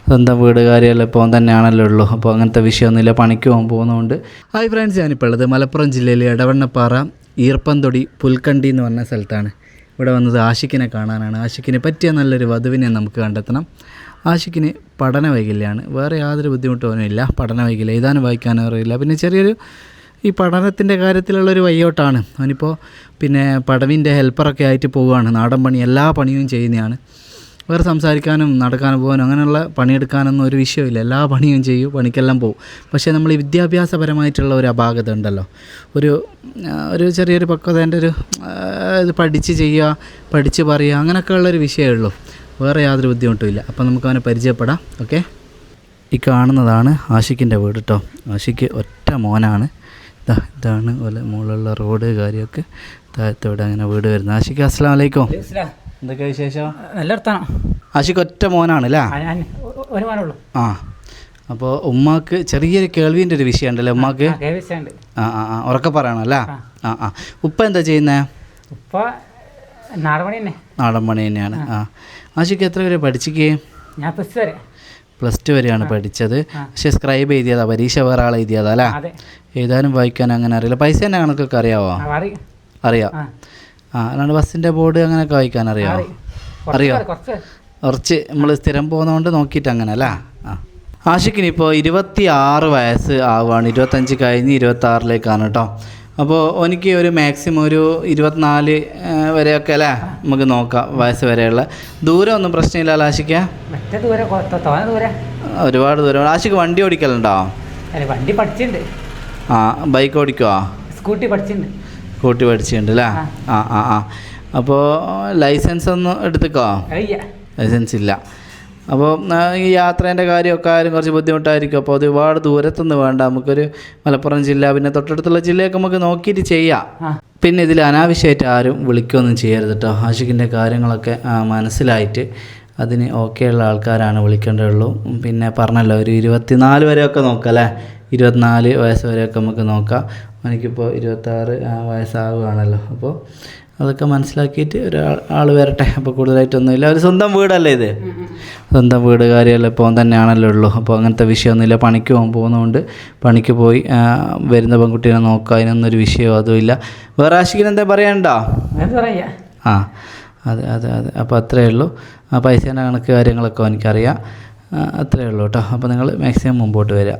സ്വന്തം വീട് കാര്യമല്ല ഇപ്പോൾ തന്നെയാണല്ലോ ഉള്ളൂ. അപ്പോൾ അങ്ങനത്തെ വിഷയമൊന്നുമില്ല, പണിക്ക് പോകാൻ പോകുന്നതുകൊണ്ട്. ഹായ് ഫ്രണ്ട്സ്, ഞാനിപ്പോൾ ഉള്ളത് മലപ്പുറം ജില്ലയിലെ എടവണ്ണപ്പാറ ഈർപ്പന്തൊടി പുൽക്കണ്ടി എന്ന് പറഞ്ഞ സ്ഥലത്താണ്. ഇവിടെ വന്നത് ആഷിക്കിനെ കാണാനാണ്. ആഷിക്കിനെ പറ്റിയ നല്ലൊരു വധുവിനെ നമുക്ക് കണ്ടെത്തണം. ആഷിക്കിന് പഠന വൈകല്യമാണ്, വേറെ യാതൊരു ബുദ്ധിമുട്ടും ഇല്ല. പഠന വൈകല്യം, എഴുതാനും വായിക്കാനും അറിയില്ല. പിന്നെ ചെറിയൊരു ഈ പഠനത്തിൻ്റെ കാര്യത്തിലുള്ളൊരു വയ്യോട്ടാണ്. അവനിപ്പോൾ പിന്നെ പടവിൻ്റെ ഹെൽപ്പറൊക്കെ ആയിട്ട് പോവുകയാണ്. നാടൻ പണി എല്ലാ പണിയും ചെയ്യുന്നതാണ്. വേറെ സംസാരിക്കാനും നടക്കാനും പോകാനും അങ്ങനെയുള്ള പണിയെടുക്കാനൊന്നും ഒരു വിഷയമില്ല. എല്ലാ പണിയും ചെയ്യും, പണിക്കെല്ലാം പോകും. പക്ഷേ നമ്മൾ ഈ വിദ്യാഭ്യാസപരമായിട്ടുള്ള ഒരു അപാകത ഉണ്ടല്ലോ, ഒരു ചെറിയൊരു പക്വതേൻ്റെ ഇത് പഠിച്ച് ചെയ്യുക, പഠിച്ച് പറയുക, അങ്ങനെയൊക്കെ ഉള്ളൊരു വിഷയമേ ഉള്ളൂ. വേറെ യാതൊരു ബുദ്ധിമുട്ടുമില്ല. അപ്പോൾ നമുക്ക് അവനെ പരിചയപ്പെടാം. ഓക്കെ, ഈ കാണുന്നതാണ് ആഷിക്കിൻ്റെ വീട് കേട്ടോ. ആഷിക്ക് ഒറ്റ മോനാണ്. ഇതാണ് പോലെ മുകളിലുള്ള റോഡ് കാര്യമൊക്കെ താഴത്തോടെ അങ്ങനെ വീട് വരുന്നത്. ആഷിക്ക് അസ്സലാമു അലൈക്കും. എന്തൊക്കെ വിശേഷം? നല്ല വർത്താനം. ആഷിക്ക് ഒറ്റ മോനാണല്ലേ? ആ, അപ്പോൾ ഉമ്മാക്ക് ചെറിയൊരു കേൾവിൻ്റെ ഒരു വിഷയം ഉണ്ടല്ലേ ഉമ്മാക്ക്? ഉറക്കെ പറയണല്ലേ? ഉപ്പ എന്താ ചെയ്യുന്നത്? ഉപ്പ നാടൻ പണി തന്നെയാണ്. ആഷിക്ക് എത്ര വരെ പഠിച്ചിക്ക്? ഞാൻ +2 വരെയാണ് പഠിച്ചത്. പക്ഷേ സ്ക്രൈബ് എഴുതിയതാ, പരീക്ഷ വേറെ ആൾ എഴുതിയതാ അല്ലേ? എഴുതാനും വായിക്കാനും അങ്ങനെ അറിയില്ല. പൈസ തന്നെ കണക്കൊക്കെ അറിയാവോ? അറിയാം. അല്ലാണ്ട് ബസ്സിൻ്റെ ബോർഡ് അങ്ങനെയൊക്കെ വായിക്കാൻ അറിയാമോ? കുറച്ച് നമ്മൾ സ്ഥിരം പോകുന്നതുകൊണ്ട് നോക്കിയിട്ട് അങ്ങനെ അല്ലേ? ആഷിക്കിനിപ്പോൾ 26 വയസ്സ് ആവുകയാണ്. 25 കഴിഞ്ഞ് 26ലേക്കാണ് കേട്ടോ. അപ്പോൾ എനിക്ക് ഒരു മാക്സിമം ഒരു 24 വരെയൊക്കെ അല്ലേ നമുക്ക് നോക്കാം, വയസ്സ് വരെയുള്ള. ദൂരം ഒന്നും പ്രശ്നമില്ലല്ലോ ആഷിക്ക്? ഒരുപാട് ദൂരം. ആഷിക്ക് വണ്ടി ഓടിക്കലുണ്ടോ? വണ്ടി പഠിച്ചിട്ടുണ്ട്. ബൈക്ക് ഓടിക്കുമോ? സ്കൂട്ടി പഠിച്ചിട്ടുണ്ട് അല്ലേ? അപ്പോൾ ലൈസൻസ് ഒന്നും എടുത്തിക്കോ? ലൈസൻസ് ഇല്ല. അപ്പോൾ ഈ യാത്രേൻ്റെ കാര്യമൊക്കെ ആയാലും കുറച്ച് ബുദ്ധിമുട്ടായിരിക്കും. അപ്പോൾ ഒരുപാട് ദൂരത്തൊന്നും വേണ്ട, നമുക്കൊരു മലപ്പുറം ജില്ല പിന്നെ തൊട്ടടുത്തുള്ള ജില്ലയൊക്കെ നമുക്ക് നോക്കിയിട്ട് ചെയ്യാം. പിന്നെ ഇതിൽ അനാവശ്യമായിട്ട് ആരും വിളിക്കുകയൊന്നും ചെയ്യരുത് കേട്ടോ. ആഷിക്കിൻ്റെ കാര്യങ്ങളൊക്കെ മനസ്സിലായിട്ട് അതിന് ഓക്കെ ഉള്ള ആൾക്കാരാണ് വിളിക്കേണ്ടതുള്ളൂ. പിന്നെ പറഞ്ഞല്ലോ ഒരു 24 വരെയൊക്കെ നോക്കാം അല്ലേ? 24 വയസ്സ് വരെയൊക്കെ നമുക്ക് നോക്കാം. എനിക്കിപ്പോൾ 26 വയസ്സാവുകയാണല്ലോ. അപ്പോൾ അതൊക്കെ മനസ്സിലാക്കിയിട്ട് ഒരാൾ വരട്ടെ. അപ്പോൾ കൂടുതലായിട്ടൊന്നുമില്ല. ഒരു സ്വന്തം വീടല്ലേ ഇത്? സ്വന്തം വീട് കാര്യമല്ല ഇപ്പോൾ തന്നെയാണല്ലോ ഉള്ളൂ. അപ്പോൾ അങ്ങനത്തെ വിഷയമൊന്നുമില്ല. പണിക്ക് പോകുന്നതുകൊണ്ട് പണിക്ക് പോയി വരുന്ന പെൺകുട്ടീനെ നോക്കുക, അതിനൊന്നൊരു വിഷയമോ അതുമില്ല. വേറെ ആഷിക്കിന് എന്താ പറയാനുണ്ടോ? അതെ. അപ്പോൾ അത്രയേ ഉള്ളൂ. പൈസേൻ്റെ കണക്ക് കാര്യങ്ങളൊക്കെ എനിക്കറിയാം. അത്രയേ ഉള്ളൂ കേട്ടോ. അപ്പോൾ നിങ്ങൾ മാക്സിമം മുമ്പോട്ട് വരിക.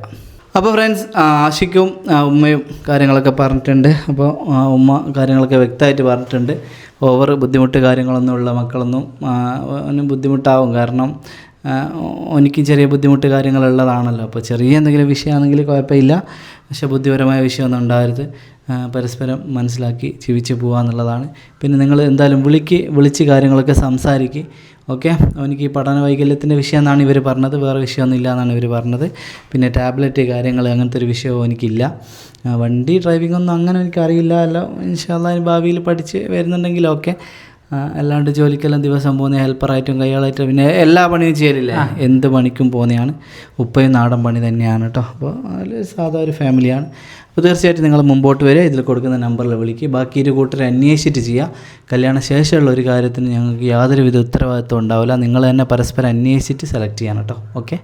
അപ്പോൾ ഫ്രണ്ട്സ്, ആഷിക്കും ഉമ്മയും കാര്യങ്ങളൊക്കെ പറഞ്ഞിട്ടുണ്ട്. അപ്പോൾ ഉമ്മ കാര്യങ്ങളൊക്കെ വ്യക്തമായിട്ട് പറഞ്ഞിട്ടുണ്ട്. ഓവർ ബുദ്ധിമുട്ട് കാര്യങ്ങളൊന്നും ഉള്ള മക്കളൊന്നും ബുദ്ധിമുട്ടാവും. കാരണം എനിക്കും ചെറിയ ബുദ്ധിമുട്ട് കാര്യങ്ങളുള്ളതാണല്ലോ. അപ്പോൾ ചെറിയ എന്തെങ്കിലും വിഷയമാണെങ്കിൽ കുഴപ്പമില്ല. പക്ഷേ ബുദ്ധിപരമായ വിഷയമൊന്നും ഉണ്ടാകരുത്. പരസ്പരം മനസ്സിലാക്കി ജീവിച്ച് പോകാമെന്നുള്ളതാണ്. പിന്നെ നിങ്ങൾ എന്തായാലും വിളിച്ച് കാര്യങ്ങളൊക്കെ സംസാരിക്കുക. ഓക്കെ, എനിക്ക് ഈ പഠന വൈകല്യത്തിൻ്റെ വിഷയം എന്നാണ് ഇവർ പറഞ്ഞത്, വേറെ വിഷയമൊന്നും ഇല്ല എന്നാണ് ഇവർ പറഞ്ഞത്. പിന്നെ ടാബ്ലറ്റ് കാര്യങ്ങൾ അങ്ങനത്തെ ഒരു വിഷയവും എനിക്കില്ല. വണ്ടി ഡ്രൈവിംഗ് ഒന്നും അങ്ങനെ എനിക്കറിയില്ല. അല്ല, ഇൻഷാ അല്ലാഹ് ഭാവിയിൽ പഠിച്ച് വരുന്നുണ്ടെങ്കിൽ ഓക്കെ. അല്ലാണ്ട് ജോലിക്കെല്ലാം ദിവസം പോകുന്ന ഹെൽപ്പറായിട്ടും കൈയാളായിട്ടും പിന്നെ എല്ലാ പണിയും ചെയ്യലില്ല, എന്ത് പണിക്കും പോകുന്നതാണ്. ഉപ്പയും നാടൻ പണി തന്നെയാണ് കേട്ടോ. അപ്പോൾ അതിൽ സാധാ ഒരു ഫാമിലിയാണ്. അപ്പോൾ തീർച്ചയായിട്ടും നിങ്ങൾ മുമ്പോട്ട് വരിക, ഇതിൽ കൊടുക്കുന്ന നമ്പറിൽ വിളിക്കുക. ബാക്കി 2 കൂട്ടരെ അന്വേഷിച്ചിട്ട് ചെയ്യുക. കല്യാണ ശേഷമുള്ള ഒരു കാര്യത്തിന് ഞങ്ങൾക്ക് യാതൊരുവിധ ഉത്തരവാദിത്വം ഉണ്ടാവില്ല. നിങ്ങൾ തന്നെ പരസ്പരം അന്വേഷിച്ചിട്ട് സെലക്ട് ചെയ്യണം കേട്ടോ. ഓക്കെ.